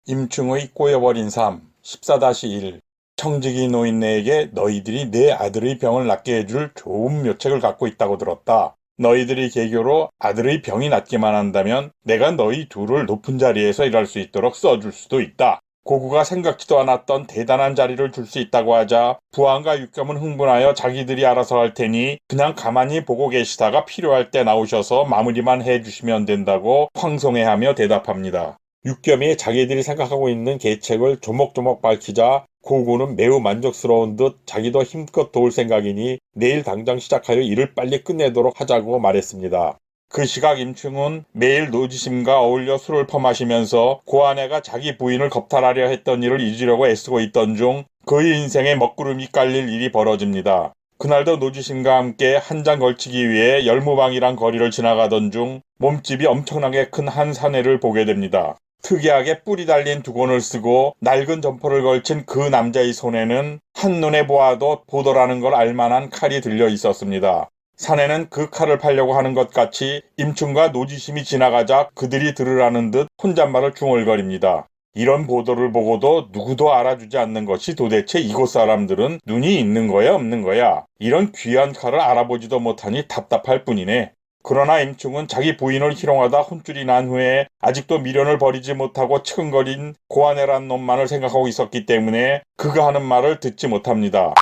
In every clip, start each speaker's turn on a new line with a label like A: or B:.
A: 임충의 꼬여버린 삶 14-1 청지기 노인네에게 너희들이 내 아들의 병을 낫게 해줄 좋은 묘책을 갖고 있다고 들었다. 너희들이 개교로 아들의 병이 낫기만 한다면 내가 너희 둘을 높은 자리에서 일할 수 있도록 써줄 수도 있다. 고구가 생각지도 않았던 대단한 자리를 줄 수 있다고 하자 부하과 육감은 흥분하여 자기들이 알아서 할 테니 그냥 가만히 보고 계시다가 필요할 때 나오셔서 마무리만 해주시면 된다고 황송해하며 대답합니다. 육겸이 자기들이 생각하고 있는 계책을 조목조목 밝히자 고구는 매우 만족스러운 듯 자기도 힘껏 도울 생각이니 내일 당장 시작하여 일을 빨리 끝내도록 하자고 말했습니다. 그 시각 임충은 매일 노지심과 어울려 술을 퍼마시면서 고아내가 자기 부인을 겁탈하려 했던 일을 잊으려고 애쓰고 있던 중 그의 인생에 먹구름이 깔릴 일이 벌어집니다. 그날도 노지심과 함께 한 장 걸치기 위해 열무방이란 거리를 지나가던 중 몸집이 엄청나게 큰 한 사내를 보게 됩니다. 특이하게 뿔이 달린 두건을 쓰고 낡은 점퍼를 걸친 그 남자의 손에는 한눈에 보아도 보더라는 걸 알만한 칼이 들려 있었습니다. 사내는 그 칼을 팔려고 하는 것 같이 임충과 노지심이 지나가자 그들이 들으라는 듯 혼잣말을 중얼거립니다. 이런 보도를 보고도 누구도 알아주지 않는 것이 도대체 이곳 사람들은 눈이 있는 거야 없는 거야. 이런 귀한 칼을 알아보지도 못하니 답답할 뿐이네. 그러나 임충은 자기 부인을 희롱하다 혼쭐이 난 후에 아직도 미련을 버리지 못하고 치근거린 고아내란 놈만을 생각하고 있었기 때문에 그가 하는 말을 듣지 못합니다.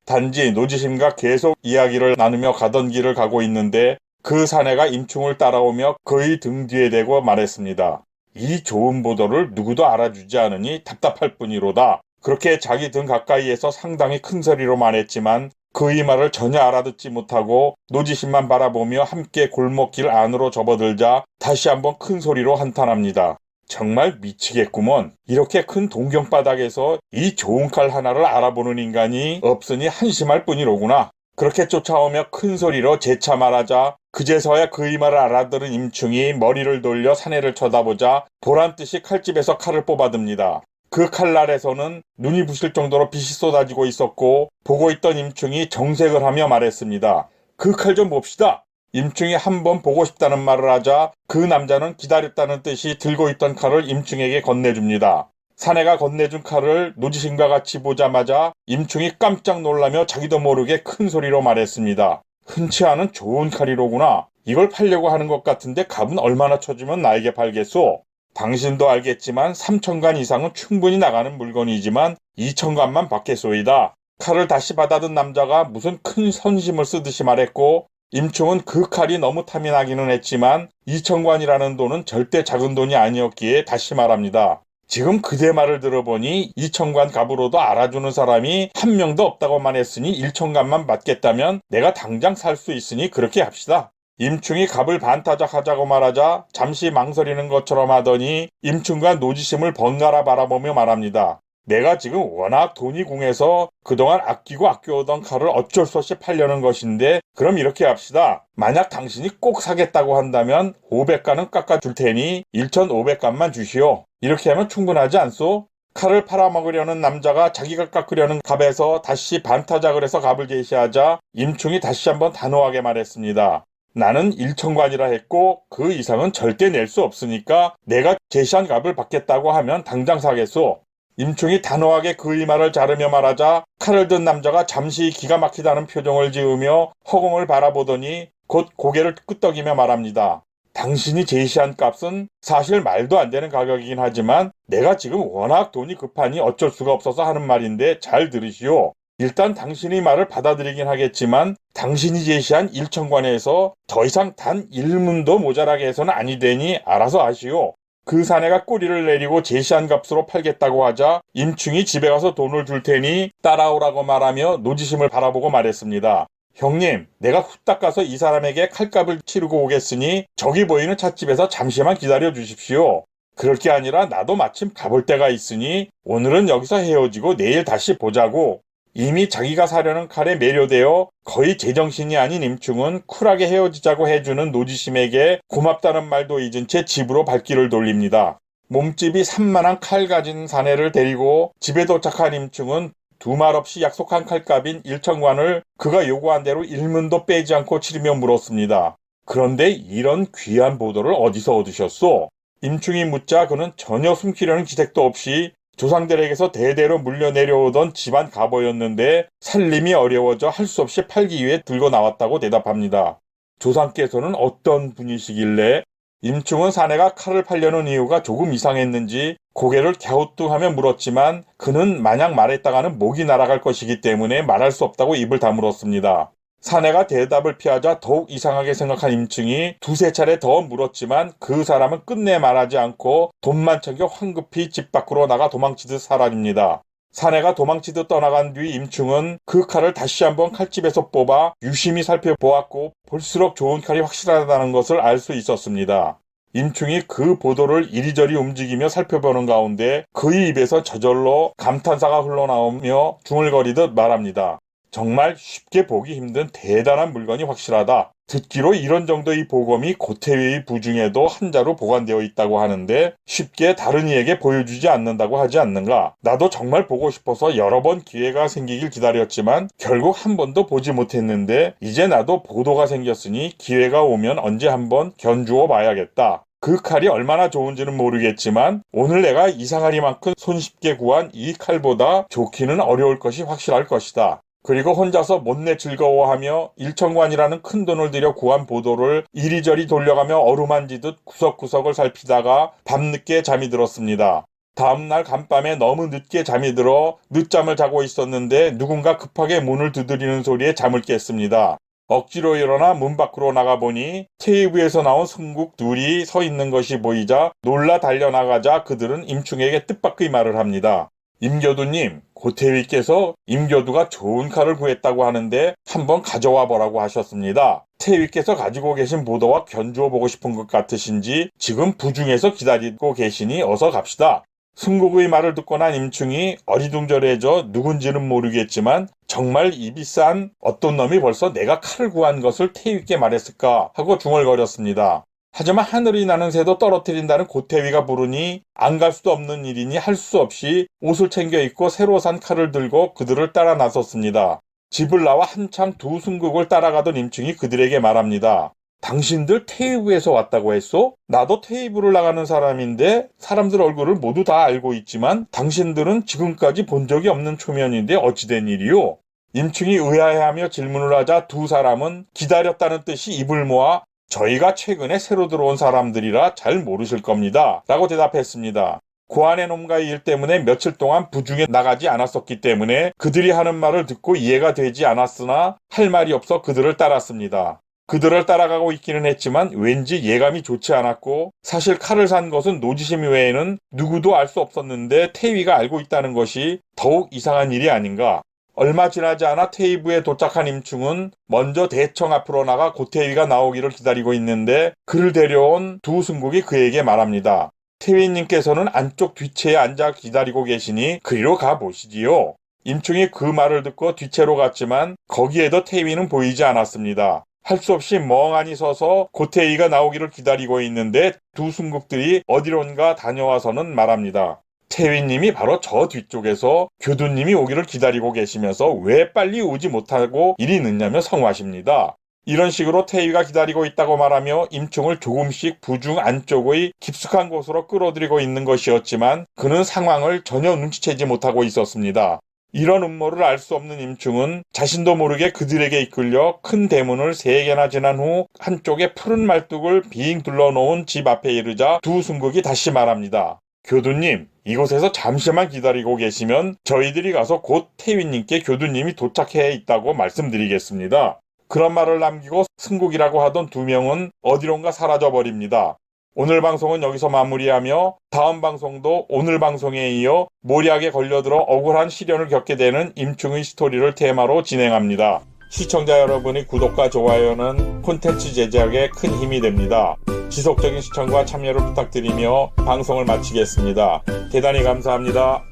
A: 단지 노지심과 계속 이야기를 나누며 가던 길을 가고 있는데 그 사내가 임충을 따라오며 그의 등 뒤에 대고 말했습니다. 이 좋은 보도를 누구도 알아주지 않으니 답답할 뿐이로다. 그렇게 자기 등 가까이에서 상당히 큰 소리로 말했지만 그의 말을 전혀 알아듣지 못하고 노지심만 바라보며 함께 골목길 안으로 접어들자 다시 한번 큰 소리로 한탄합니다. 정말 미치겠구먼. 이렇게 큰 동경바닥에서 이 좋은 칼 하나를 알아보는 인간이 없으니 한심할 뿐이로구나. 그렇게 쫓아오며 큰 소리로 재차 말하자 그제서야 그의 말을 알아들은 임충이 머리를 돌려 사내를 쳐다보자 보란듯이 칼집에서 칼을 뽑아듭니다. 그 칼날에서는 눈이 부실 정도로 빛이 쏟아지고 있었고 보고 있던 임충이 정색을 하며 말했습니다. 그 칼 좀 봅시다. 임충이 한번 보고 싶다는 말을 하자 그 남자는 기다렸다는 뜻이 들고 있던 칼을 임충에게 건네줍니다. 사내가 건네준 칼을 노지심과 같이 보자마자 임충이 깜짝 놀라며 자기도 모르게 큰 소리로 말했습니다. 흔치 않은 좋은 칼이로구나. 이걸 팔려고 하는 것 같은데 값은 얼마나 쳐주면 나에게 팔겠소? 당신도 알겠지만 3천간 이상은 충분히 나가는 물건이지만 2천간만 받겠소이다. 칼을 다시 받아든 남자가 무슨 큰 선심을 쓰듯이 말했고 임충은 그 칼이 너무 탐이 나기는 했지만 2천관이라는 돈은 절대 작은 돈이 아니었기에 다시 말합니다. 지금 그대 말을 들어보니 2천관 값으로도 알아주는 사람이 한 명도 없다고만 했으니 1천관만 받겠다면 내가 당장 살 수 있으니 그렇게 합시다. 임충이 값을 반타작하자고 말하자 잠시 망설이는 것처럼 하더니 임충과 노지심을 번갈아 바라보며 말합니다. 내가 지금 워낙 돈이 궁해서 그동안 아끼고 아껴오던 칼을 어쩔 수 없이 팔려는 것인데 그럼 이렇게 합시다. 만약 당신이 꼭 사겠다고 한다면 500간은 깎아줄 테니 1,500간만 주시오. 이렇게 하면 충분하지 않소? 칼을 팔아먹으려는 남자가 자기가 깎으려는 값에서 다시 반타작을 해서 값을 제시하자 임충이 다시 한번 단호하게 말했습니다. 나는 1천관이라 했고 그 이상은 절대 낼 수 없으니까 내가 제시한 값을 받겠다고 하면 당장 사겠소. 임충이 단호하게 그의 말을 자르며 말하자 칼을 든 남자가 잠시 기가 막히다는 표정을 지으며 허공을 바라보더니 곧 고개를 끄덕이며 말합니다. 당신이 제시한 값은 사실 말도 안 되는 가격이긴 하지만 내가 지금 워낙 돈이 급하니 어쩔 수가 없어서 하는 말인데 잘 들으시오. 일단 당신의 말을 받아들이긴 하겠지만 당신이 제시한 1천관에서 더 이상 단 1문도 모자라게 해서는 아니 되니 알아서 하시오. 그 사내가 꼬리를 내리고 제시한 값으로 팔겠다고 하자 임충이 집에 가서 돈을 줄 테니 따라오라고 말하며 노지심을 바라보고 말했습니다. 형님, 내가 후딱 가서 이 사람에게 칼값을 치르고 오겠으니 저기 보이는 찻집에서 잠시만 기다려 주십시오. 그럴 게 아니라 나도 마침 가볼 데가 있으니 오늘은 여기서 헤어지고 내일 다시 보자고. 이미 자기가 사려는 칼에 매료되어 거의 제정신이 아닌 임충은 쿨하게 헤어지자고 해주는 노지심에게 고맙다는 말도 잊은 채 집으로 발길을 돌립니다. 몸집이 산만한 칼 가진 사내를 데리고 집에 도착한 임충은 두 말 없이 약속한 칼값인 1천관을 그가 요구한 대로 1문도 빼지 않고 치르며 물었습니다. 그런데 이런 귀한 보도를 어디서 얻으셨소? 임충이 묻자 그는 전혀 숨기려는 기색도 없이 조상들에게서 대대로 물려내려오던 집안 갑오였는데 살림이 어려워져 할 수 없이 팔기 위해 들고 나왔다고 대답합니다. 조상께서는 어떤 분이시길래 임충은 사내가 칼을 팔려는 이유가 조금 이상했는지 고개를 갸우뚱하며 물었지만 그는 만약 말했다가는 목이 날아갈 것이기 때문에 말할 수 없다고 입을 다물었습니다. 사내가 대답을 피하자 더욱 이상하게 생각한 임충이 두세 차례 더 물었지만 그 사람은 끝내 말하지 않고 돈만 챙겨 황급히 집 밖으로 나가 도망치듯 사라집니다. 사내가 도망치듯 떠나간 뒤 임충은 그 칼을 다시 한번 칼집에서 뽑아 유심히 살펴보았고 볼수록 좋은 칼이 확실하다는 것을 알 수 있었습니다. 임충이 그 보도를 이리저리 움직이며 살펴보는 가운데 그의 입에서 저절로 감탄사가 흘러나오며 중얼거리듯 말합니다. 정말 쉽게 보기 힘든 대단한 물건이 확실하다. 듣기로 이런 정도의 보검이 고태위의 부중에도 한 자루 보관되어 있다고 하는데 쉽게 다른 이에게 보여주지 않는다고 하지 않는가? 나도 정말 보고 싶어서 여러 번 기회가 생기길 기다렸지만 결국 한 번도 보지 못했는데 이제 나도 보도가 생겼으니 기회가 오면 언제 한번 견주어 봐야겠다. 그 칼이 얼마나 좋은지는 모르겠지만 오늘 내가 이상하리만큼 손쉽게 구한 이 칼보다 좋기는 어려울 것이 확실할 것이다. 그리고 혼자서 못내 즐거워하며 일천관이라는 큰 돈을 들여 구한 보도를 이리저리 돌려가며 어루만지듯 구석구석을 살피다가 밤늦게 잠이 들었습니다. 다음날 간밤에 너무 늦게 잠이 들어 늦잠을 자고 있었는데 누군가 급하게 문을 두드리는 소리에 잠을 깼습니다. 억지로 일어나 문 밖으로 나가보니 테이블에서 나온 승국 둘이 서 있는 것이 보이자 놀라 달려나가자 그들은 임충에게 뜻밖의 말을 합니다. 임교두님, 고태위께서 임교두가 좋은 칼을 구했다고 하는데 한번 가져와 보라고 하셨습니다. 태위께서 가지고 계신 보도와 견주어 보고 싶은 것 같으신지 지금 부중에서 기다리고 계시니 어서 갑시다. 승국의 말을 듣고 난 임충이 어리둥절해져 누군지는 모르겠지만 정말 입이 싼 어떤 놈이 벌써 내가 칼을 구한 것을 태위께 말했을까 하고 중얼거렸습니다. 하지만 하늘이 나는 새도 떨어뜨린다는 고태위가 부르니 안 갈 수도 없는 일이니 할 수 없이 옷을 챙겨 입고 새로 산 칼을 들고 그들을 따라 나섰습니다. 집을 나와 한참 두 승국을 따라가던 임충이 그들에게 말합니다. 당신들 테이블에서 왔다고 했소? 나도 테이블을 나가는 사람인데 사람들 얼굴을 모두 다 알고 있지만 당신들은 지금까지 본 적이 없는 초면인데 어찌된 일이요? 임충이 의아해하며 질문을 하자 두 사람은 기다렸다는 뜻이 입을 모아 저희가 최근에 새로 들어온 사람들이라 잘 모르실 겁니다. 라고 대답했습니다. 고안의 놈과의 일 때문에 며칠 동안 부중에 나가지 않았었기 때문에 그들이 하는 말을 듣고 이해가 되지 않았으나 할 말이 없어 그들을 따랐습니다. 그들을 따라가고 있기는 했지만 왠지 예감이 좋지 않았고 사실 칼을 산 것은 노지심 외에는 누구도 알 수 없었는데 태위가 알고 있다는 것이 더욱 이상한 일이 아닌가. 얼마 지나지 않아 테이블에 도착한 임충은 먼저 대청 앞으로 나가 고태위가 나오기를 기다리고 있는데 그를 데려온 두 승국이 그에게 말합니다. 태위님께서는 안쪽 뒤채에 앉아 기다리고 계시니 그리로 가보시지요. 임충이 그 말을 듣고 뒤채로 갔지만 거기에도 태위는 보이지 않았습니다. 할 수 없이 멍하니 서서 고태위가 나오기를 기다리고 있는데 두 승국들이 어디론가 다녀와서는 말합니다. 태위님이 바로 저 뒤쪽에서 교두님이 오기를 기다리고 계시면서 왜 빨리 오지 못하고 이리 늦냐며 성화십니다. 이런 식으로 태위가 기다리고 있다고 말하며 임충을 조금씩 부중 안쪽의 깊숙한 곳으로 끌어들이고 있는 것이었지만 그는 상황을 전혀 눈치채지 못하고 있었습니다. 이런 음모를 알 수 없는 임충은 자신도 모르게 그들에게 이끌려 큰 대문을 3개나 지난 후 한쪽에 푸른 말뚝을 빙 둘러놓은 집 앞에 이르자 두 승국이 다시 말합니다. 교두님, 이곳에서 잠시만 기다리고 계시면 저희들이 가서 곧 태위님께 교두님이 도착해 있다고 말씀드리겠습니다. 그런 말을 남기고 승국이라고 하던 두 명은 어디론가 사라져버립니다. 오늘 방송은 여기서 마무리하며 다음 방송도 오늘 방송에 이어 모략에 걸려들어 억울한 시련을 겪게 되는 임충의 스토리를 테마로 진행합니다. 시청자 여러분의 구독과 좋아요는 콘텐츠 제작에 큰 힘이 됩니다. 지속적인 시청과 참여를 부탁드리며 방송을 마치겠습니다. 대단히 감사합니다.